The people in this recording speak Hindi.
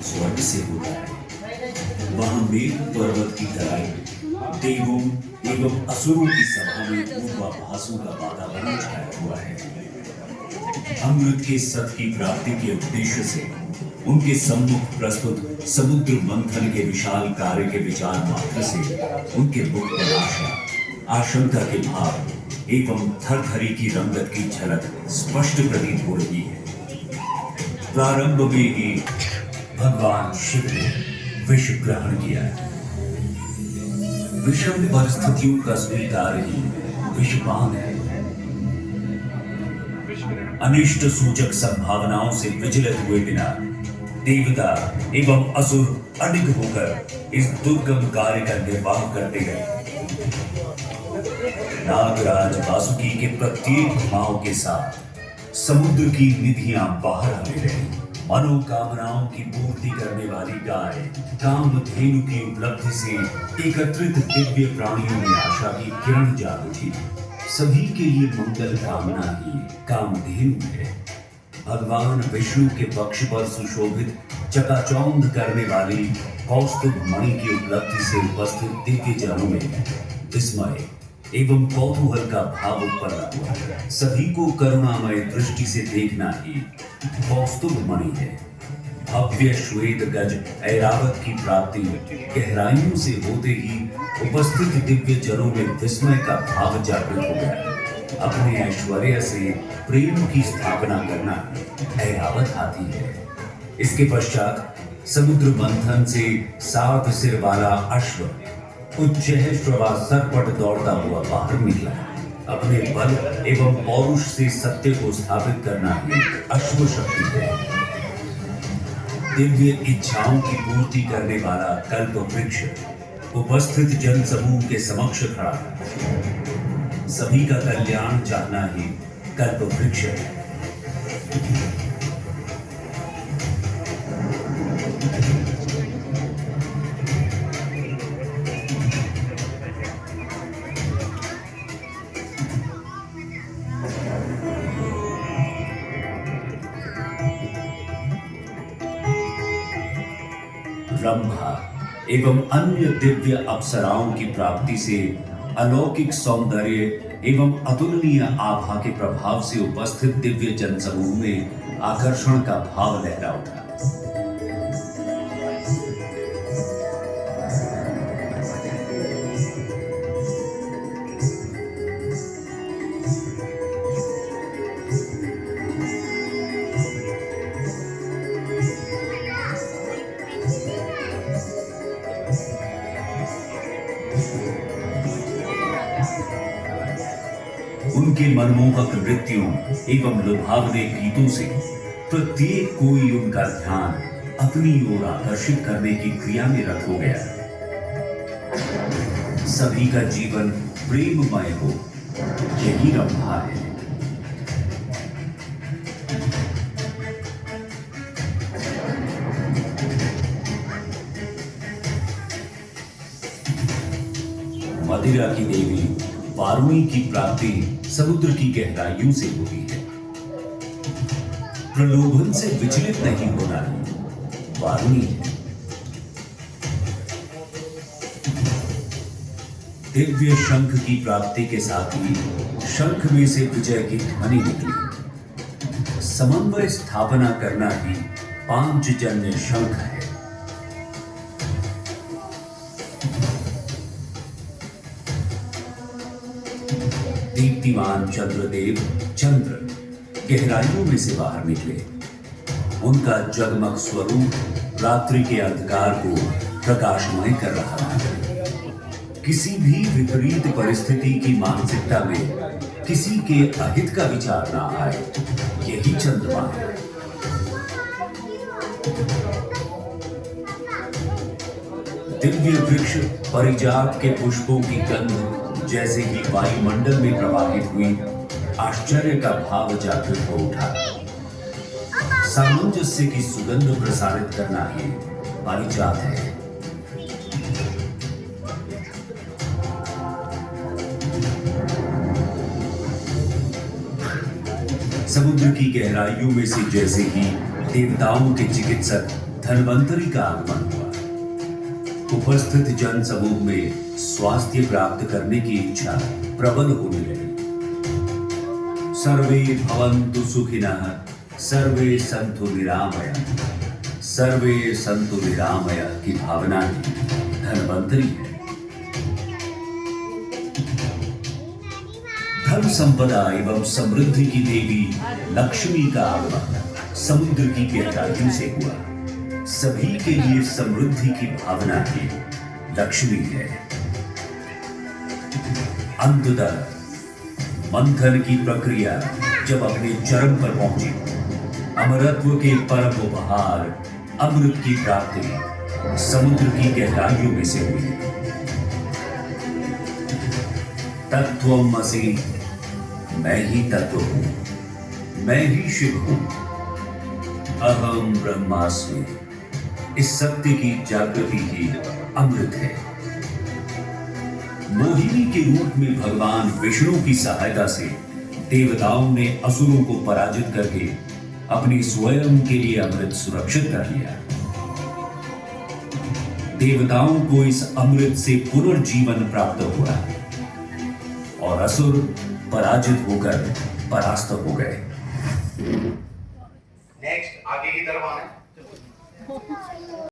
स्वर्ग से होता है। वहां मेघ पर्वत की तरह देवों एवं असुरों की सभा में पूर्वाभासों का वातावरण छाया हुआ है। अमृत के सत की प्राप्ति के उद्देश्य से उनके सम्मुख प्रस्तुत समुद्र मंथन के विशाल कार्य के विचार मात्र से उनके मुख पर आशा, आशंका के भाव एवं थरथरी की रंगत की झलक स्पष्ट प्रतीत हो रही है। प्रारंभ में ही भगवान शिव ने विष ग्रहण किया। विषम परिस्थितियों का स्वीकार ही विषपान है। अनिष्ट सूचक संभावनाओं से विचलित हुए बिना देवता एवं असुर अडिग होकर इस दुर्गम कार्य का निर्वाह करते गए। नागराज वासुकी के प्रत्येक घुमाव के साथ समुद्र की निधियां बाहर आने लगी। मनोकामनाओं की पूर्ति करने वाली गाय कामधेनु की उपलब्धि से एकत्रित दिव्य प्राणियों में आशा की किरण जाग उठी। सभी के लिए मंगल कामना ही कामधेनु है। भगवान विष्णु के पक्ष पर सुशोभित चकाचौंध करने वाली कौस्तुभ मणि की उपलब्धि से उपस्थित दिव्य जनों में विस्मय एवं कौतूहल का भाव उत्पन्न हुआ। सभी को करुणामय दृष्टि से देखना ही कौस्तुभ मणि है। भव्य श्वेत गज ऐरावत की प्राप्ति गहराइयों से होते ही उपस्थित दिव्य जनों में विस्मय का भाव जागृत हो गया। अपने ऐश्वर्य से प्रेम की स्थापना करना ऐरावत हाथी है। इसके पश्चात समुद्र मंथन से 7 सिर वाला अश्व उच्चैः श्रवा सरपट दौड़ता हुआ बाहर निकला। अपने बल एवं पौरुष से सत्य को स्थापित करना ही अश्व शक्ति है। दिव्य इच्छाओं की पूर्ति करने वाला कल्प वृक्ष उपस्थित जन समूह के समक्ष खड़ा है। सभी का कल्याण चाहना ही कल्प वृक्ष है। रंभा एवं अन्य दिव्य अप्सराओं की प्राप्ति से अलौकिक सौंदर्य एवं अतुलनीय आभा के प्रभाव से उपस्थित दिव्य जनसमूह में आकर्षण का भाव लहरा उठा। उनके मनमोहक नृत्यों एवं लुभावने गीतों से प्रत्येक कोई उनका ध्यान अपनी ओर आकर्षित करने की क्रिया में रत हो गया। सभी का जीवन प्रेममय हो, यही रंभा है। मदिरा की देवी वारुणी की प्राप्ति समुद्र की गहराइयों से होती है। प्रलोभन से विचलित नहीं होना वारुणी है। दिव्य शंख की प्राप्ति के साथ ही शंख में से विजय की ध्वनि निकली। समन्वय स्थापना करना ही पांचजन्य शंख है। दीप्तिमान चंद्रदेव चंद्र गहराइयों में से बाहर निकले। उनका जगमग स्वरूप रात्रि के अंधकार को प्रकाशमय कर रहा था। किसी भी विपरीत परिस्थिति की मानसिकता में किसी के अहित का विचार ना आए, यही चंद्रमा है। दिव्य वृक्ष परिजात के पुष्पों की गंध जैसे ही वायुमंडल में प्रवाहित हुई, आश्चर्य का भाव जागृत हो उठा। सामंजस्य की सुगंध प्रसारित करना ही पारिजात है। समुद्र की गहराइयों में से जैसे ही देवताओं के चिकित्सक धन्वंतरि का आगमन हुआ। उपस्थित जन समूह में स्वास्थ्य प्राप्त करने की इच्छा प्रबल होने लगी। सर्वे भवन्तु सुखिनः, सर्वे सन्तु निरामया, सर्वे सन्तु निरामया की भावना ही धन्वंतरि है। धन संपदा एवं समृद्धि की देवी लक्ष्मी का आगमन समुद्र की गहराइयों से हुआ। सभी के लिए समृद्धि की भावना ही लक्ष्मी है। अंततः मंथन की प्रक्रिया जब अपने चरम पर पहुंची, अमरत्व के परम उपहार अमृत की प्राप्ति समुद्र की गहराइयों में से हुई। तत्त्वमसि, मैं ही तत्व हूं, मैं ही शिव हूं, अहम ब्रह्मास्मि। इस सत्य की जागृति ही अमृत है। मोहिनी के रूप में भगवान विष्णु की सहायता से देवताओं ने असुरों को पराजित करके अपनी स्वयं के लिए अमृत सुरक्षित कर लिया। देवताओं को इस अमृत से पुनर्जीवन प्राप्त हुआ और असुर पराजित होकर परास्त हो गए।